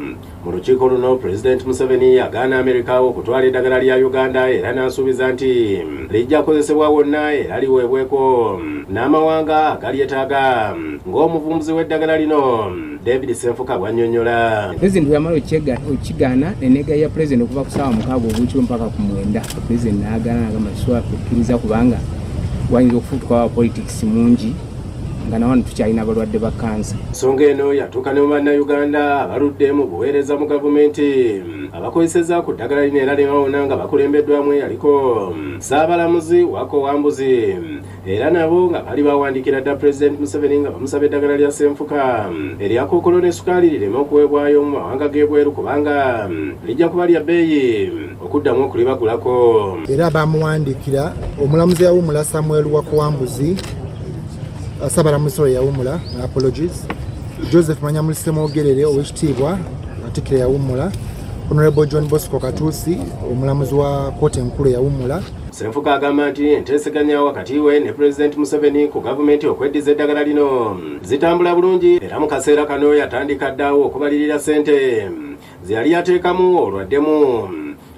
Mu lukiiko luno President Museveni yagaana America okutwala eddagala lya Uganda era n'asuubiza nti lijja kukozesebwa wonna era liweebweko n'amawanga agalyetaaga ng'omuvumbuzi w'eddagala lino David Senfuka bw'annyonnyola. President yamala okigaana neneegayira President okuva ku ssaawa 6 obwekiro mpaka ku 9. President n'agaana n'agamba tisobola kukkiriza kubanga wayinza okufuutuka politics mungi nga nawano tukyalina abalwadde ba kansa. Ensonga eno yatuuka ne mu bannayuganda abaludde mu buweereza mu gavumenti abakozeseza ku ddagala lino era nebawona nga bakulembeddwamu yaliko Ssaabalamuzi Wako Wambuzi era nabo nga bali bawandikira dda President Museveni nga bamusaba eddagala lya Ssenfuka erya Kkookolo ne Sukaali lireme okuweebwayo mu mawanga g'ebweru kubanga lijja kuba lya bbeeyi okuddamu okulibagulako. Era bamuwandikira omulamuzi yawumula Samuel Wako Wambuzi, Ssaabalamuzi yawumula, apologies, Joseph Manyamulise Mwogerere ow'ekitiibwa Katikkiro yawumula, Honorable John Bosco Katuusi omulamuzi wa kkooti enkulu yawumula. Ssenfuka agamba nti enteeseganya wakati we ne President Museveni ku gavumenti okweddiza eddagala lino zitambula bulungi era mu kaseera kano yatandika ddawo okubalirira ssente ze yali yateekamu olwaddemu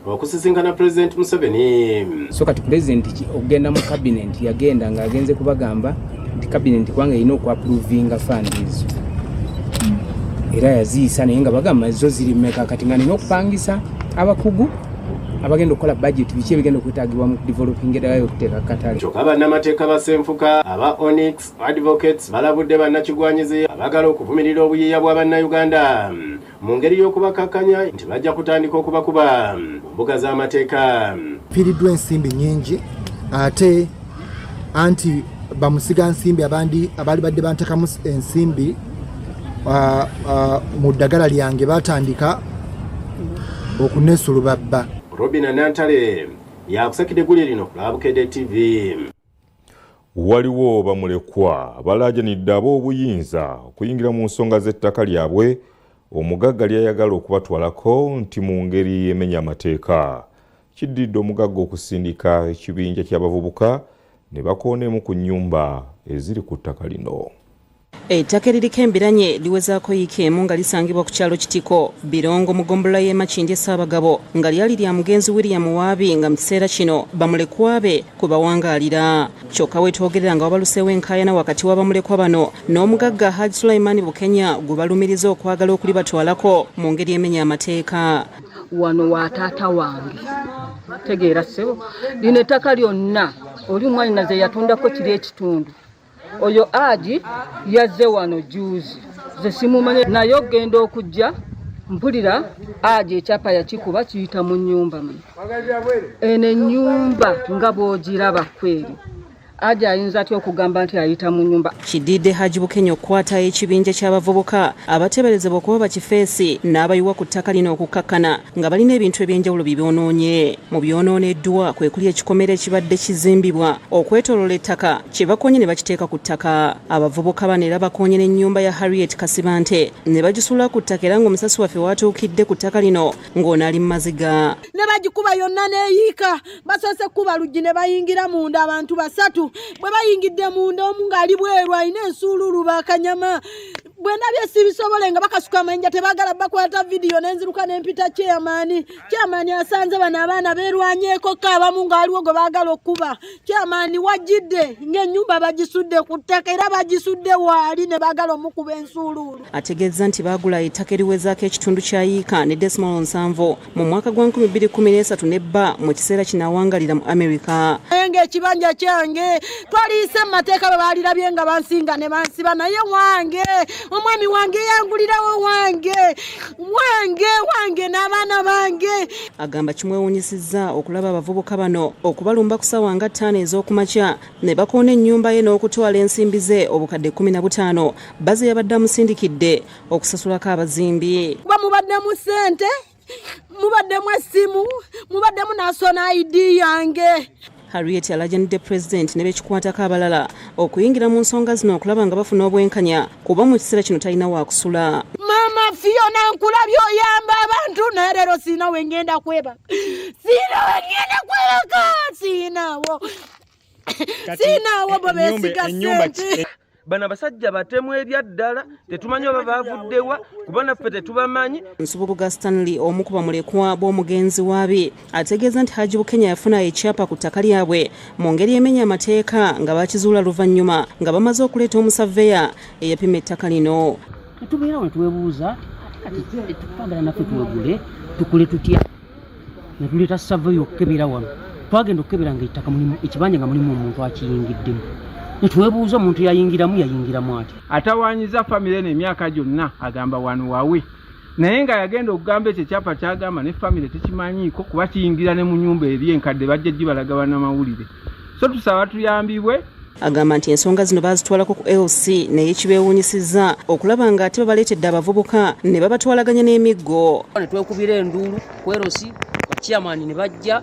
okusisinkana President Museveni. So kati President ogenda mu cabinet yagenda ng'agenze kubagamba nti cabinet kwange erina okwappruvinga fund ezo. Era yaziisa naye nga bagamba zo ziri mmeka kati nga nina okupangisa abakugu abagenda okukola budget biki ebigenda okwetaagibwa mu developing eddagala y'okuteeka katale. Kyokka bannamateeka ba Ssenfuka aba Onyx Advocates balabudde bannakigwanyizi abagala okuvumirira obuyiiya bwa bannayuganda mu ngeri y'okubakakkanya nti bajja kutandika okubakuba mbuga z'amateeka. Fiiriddwa ensimbi nnyingi ate anti bamusiga nsimbi abandi abaali badde banteekamu ensimbi mu ddagala lyange batandika okunesulubabba. Robina Nantale yakusakidde eggulire lino ku Bukedde TV. Waliwo bamulekwa abalaajanidde ab'obuyinza okuyingira mu nsonga z'ettaka lyabwe omugagga lyayagala okubatwalako nti mu ngeri emenya amateeka. Kiddidde omugagga okusindika ekibinja ky'abavubuka ne bakoonemu ku nnyumba eziri ku ttaka lino. Ettaka eririko embiranye liwezaako yiiki emu nga lisangibwa ku kyalo Kitiko Birongo mu ggombolola y'e Makindye Ssaabagabo nga lyali lya mugenzi William Waabi nga mu kiseera kino bamulekwa be kwe bawangaalira. Kyokka weetwogerera nga wabaluseewo enkaayana wakati w'abamulekwa bano n'omugagga Haji Sulaiman Bukenya gwe balumiriza okwagala okulibatwalako mu ngeri emenya amateeka. Wano wa taata wange tegeera ssebo lino ettaka lyonna oli omwana ze yatundako kiri ekitundu. Oyo Haji yazze wano juzi ze simumanye naye ogenda okujja mpulira Haji ekyapa yakikuba kiyita mu nnyumba muno. Eno ennyumba nga bw'ogiraba kweri Haji ayinza atya okugamba nti ayita mu nnyumba. Kiddidde Haji Bukenya okukwata ekibinja ky'abavubuka abateeberezebwa okuba bakifeesi n'abayiwa ku ttaka lino okukkakkana nga balina ebintu eby'enjawulo bibyonoonye. Mu byonooneddwa kwe kuli ekikomera ekibadde kizimbibwa okwetooloola ettaka kye bakonye ne bakiteeka ku ttaka. Abavubuka bano era bakonye n'ennyumba ya Harriet Kasibante ne bagisula ku ttaka era ng'omusasi waffe watuukidde ku ttaka lino ng'ono ali mu maziga. Ne bagikuba yonna n'eyiika basoose kuba luggi ne bayingira munda abantu basatu. Bwe bayingidde munda omu ng'ali bweru alina ensuululu bakanyama bwe nabye sibisobole nga bakasuka amayinja tebaagala bakwata vidiyo n'enziruka n'empita kyamaani asanze bano abaana beerwanyeeko kaabamu ng'aliwo gwe baagala okkuba. Kyamaani wajjidde ng'ennyumba bagisudde ku ttaka era bagisudde waali ne baagala omukuba ensuululu. Ategeeza nti baagula ettaka eriwezaako ekitundu kya yiika ne desimalo 7 mu mwaka gwa 2013 ne bba mu kiseera kino awangalira mu Amerika. Ng'ekibanja kyange twaliise mu mateeka bwe baalirabye nga bansinga ne bansiba naye wange omwami wange yangulirawo wange n'abaana bange. Agamba kimwewuunyisizza okulaba abavubuka bano okubalumba ku ssaawa nga 5 ez'okumakya ne bakoona ennyumba ye n'okutwala ensimbi ze obukadde 15 baze yabadde amusindikidde okusasulako abazimbi. Kuba mubaddemu ssente, mubaddemu essimu, mubaddemu national ID yange. Harriet alajanidde President ne bekikwatako abalala okuyingira mu nsonga zino okulaba nga bafuna obwenkanya kuba mu kiseera kino talina waakusula. Mama Fiona nkulabye oyamba abantu naye leero siina wengenda kwebaka. Siinawo bwe beesiga ssente. Bano abasajja batemu ebyaddala tetumanyi oba baavuddewa kuba naffe tetubamanyi. Nsubuga Stanley omu ku bamulekwa b'omugenzi waabi ategeeza nti Haji Bukenya yafuna ekyapa ku ttaka lyabwe mu ngeri emenya amateeka nga bakizuula luvannyuma nga bamaze okuleeta omusaveya eyapima ettaka lino. Tubeera wano twebuuza kati twagala naffe twegule tukule tutya ne tuleeta saveya okukebera wano twagenda okukebera nga ettaka mulimu ekibanja nga mulimu omuntu akiyingiddemu. Netwebuuza omuntu yayingiramu ati atawanyiza famire n'emyaka gyonna agamba wano wawe naye nga yagenda okugamba ekyo ekyapa kyagamba ne famire tekimanyiiko kuba kiyingira ne mu nyumba eri enkadde bajja gibalaga bannamawulire. So tusaba tuyambibwe. Agamba nti ensonga zino bazitwalako ku LC naye kibeewuunyisizza okulaba nga ate babaleetedde abavubuka ne babatwalaganya n'emiggo. Ne twekubira enduulu ku LC chairman ne bajja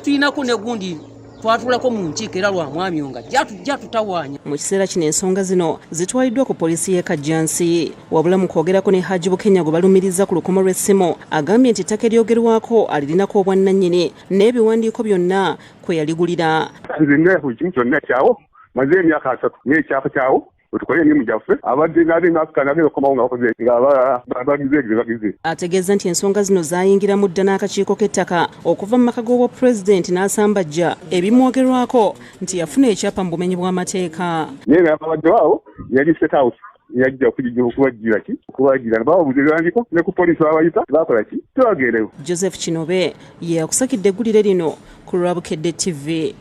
tulinako ne gundi twatulako mu nkiiko era lwa mwami nga jja tutawaanya. Mu kiseera kino ensonga zino zitwaliddwa ku poliisi y'e Kajjansi. Wabula mu kwogerako ne Haji Bukenya gwe balumiriza ku lukomo lw'essimu agambye nti ettaka eryogerwako alirinako obwannannyini n'ebiwandiiko byonna kwe yaligulira. Nze nneefu ekimu kyonna kyawo maze emyaka 3 n'ekyapa kyawo otukole emirimu gyaffe abadde ng'abe Africa nabyo okomawo nga bakoze nga bagize. Ategeeza nti ensonga zino zaayingiramu dda n'akakiiko k'ettaka okuva mu maka g'obwa pulezidenti n'asambajja ebimwogerwako nti yafuna ekyapa mu bumenyi bw'amateeka. Naye ng'abadde waawo yali State House yajja okubagira bawabuza ebiwandiiko ne ku poliisi babayita bakola ki tebagendeyo. Joseph Kinobe ye akusakidde eggulire lino ku Lwabukedde TV.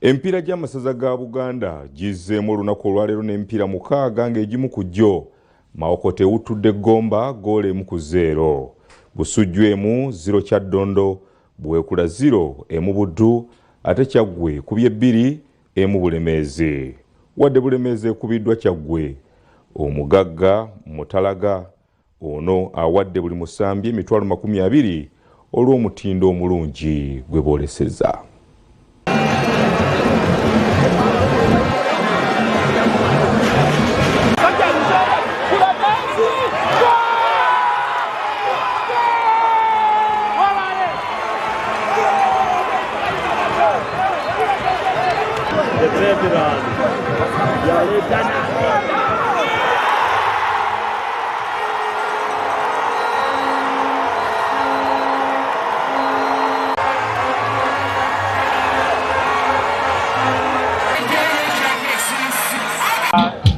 Empiira gy'amasaza ga Buganda gizzeemu olunaku olwaleero n'empiira 6 ng'egimu ku jjo. Maokote ewuttudde Gomba goolo 1-0. Busujju 0 Kyaddondo, Bwekula 0 Buddu, ate Kyaggwe ekubye 2 Bulemeezi. Wadde Bulemeezi ekubiddwa Kyaggwe, Omugagga Mutalaga ono awadde buli musambi emitwalo 20 olw'omutindo omulungi gwe booleseza.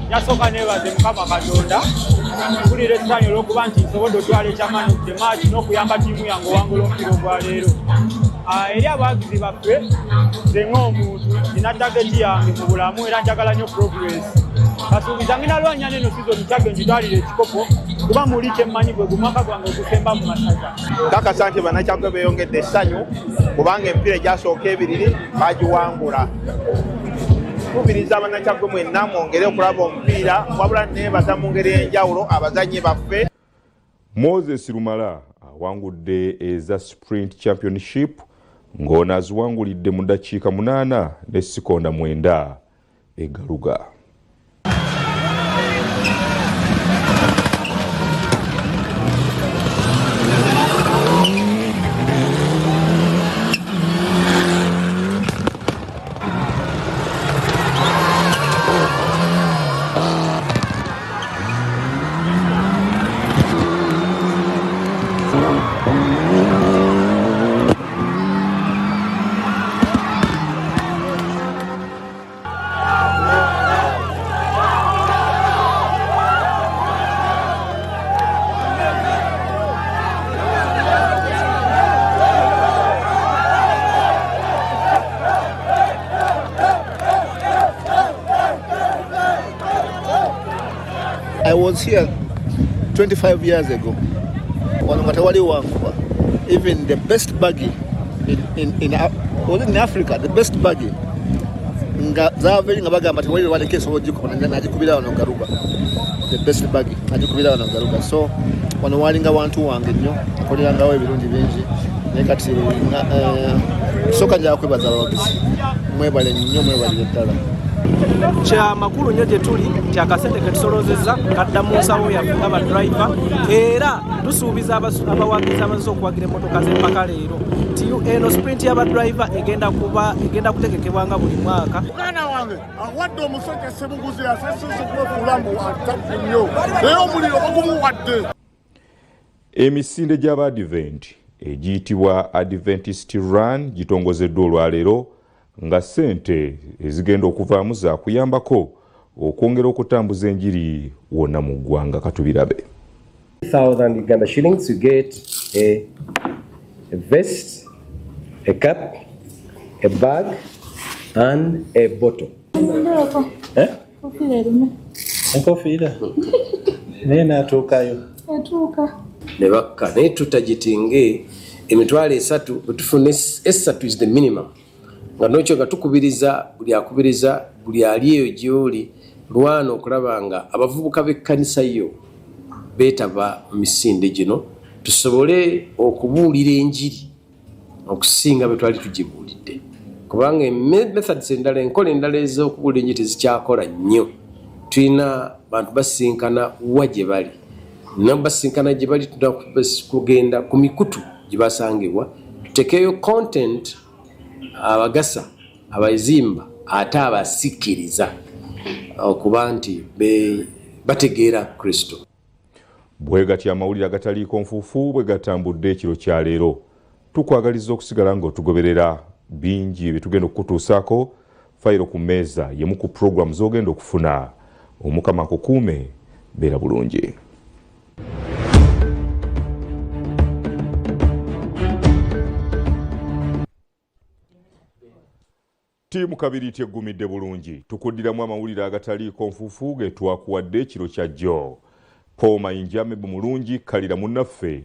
Yasooka neebaze Mukama Katonda mpulira essanyu olw'okuba nti nsobodde otwala ekyamaanyi ku temaaki n'okuyamba ttiimu yange owangula omupiira ogwaleero. Eri abawagizi baffe nze ng'omuntu nina tageti yange mu bulamu era njagala nnyo progress. Kasuubiza nginalwanya neno sizoni kyage ngitwalira ekikopo kuba muli kyemmanyi gwe gumwaka gwange ogusemba mu masaza. Kakasa nti bannakyagwe beeyongedde essanyu kubanga empiira egyasooka ebiriri bagiwangula. Kubiriza abannakyagwe mwenna mwongere okulaba omupiira wabula neebaza mu ngeri ey'enjawulo abazannyi baffe. Moses Lumala awangudde eza Sprint Championship ng'ono aziwangulidde mu ddakiika 8 ne sekonda 9 egaluga. I was here 25 years ago. Even the best buggy in Africa, the best buggy. The best buggy. So, when walinga wantu wange nnyo akolerangawo ebirungi bingi naye kati soka nja kwebaza abawagizi mwebale nnyo mwebalire ddala. Kya makulu nnyo gye tuli nti akasente ke tusolozezza kadda mu nsawo yaffe nga badriver era tusuubiza abawagizi abazize okuwagira emmotoka z'empaka leero nti eno sprint y'abadriver egenda kutegekebwa nga buli mwaka. Mwana wange awadde omusajja Ssebuguzi asasise kwefulamu atapu nnyo naye omuliro bagumuwadde. Emisinde gy'Abadvent egiyitibwa Adventist Run gitongozeddwa olwaleero nga ssente ezigenda okuvaamu za kuyambako okwongera okutambuza enjiri wonna mu ggwanga. Katubirabe. 1,000 Uganda shillings you get a vest, a cap, a bag and a bottle. Enkofiira naye n'atuukayo ne bakka naye tutagitinge emitwalo 3 bwetufuna 3 is the minimum nga nokyo nga tukubiriza buli ali eyo gy'oli lwana okulaba nga abavubuka b'ekkanisa yo beetaba mu misinde gino tusobole okubuulira enjiri okusinga bwe twali tugibuulidde kubanga methods endala enkola endala ez'okubuulira enjiri tezikyakola nnyo. Tulina bantu basinkana wa gye bali nabasinkana gye bali kugenda ku mikutu gye basangibwa tutekeyo content abagasa abazimba ate abasikiriza okuba nti bategeera Kristo. Bwe gati amawulire agataliiko nfuufu bwe gatambudde ekiro kya leero. Tukwagaliza okusigala ng'otugoberera bingi ebitugenda okukutuusaako. Fayiro ku mmeeza yemu ku programu z'ogenda okufuna. Omukama akukuume, beera bulungi. Tiimu Kabiriiti eggumidde bulungi. Tukuddiramu amawulire agataliiko nfuufu ge twakuwadde ekiro kya jjo. Paul Mayinja Mebu mulungi kalira munnaffe.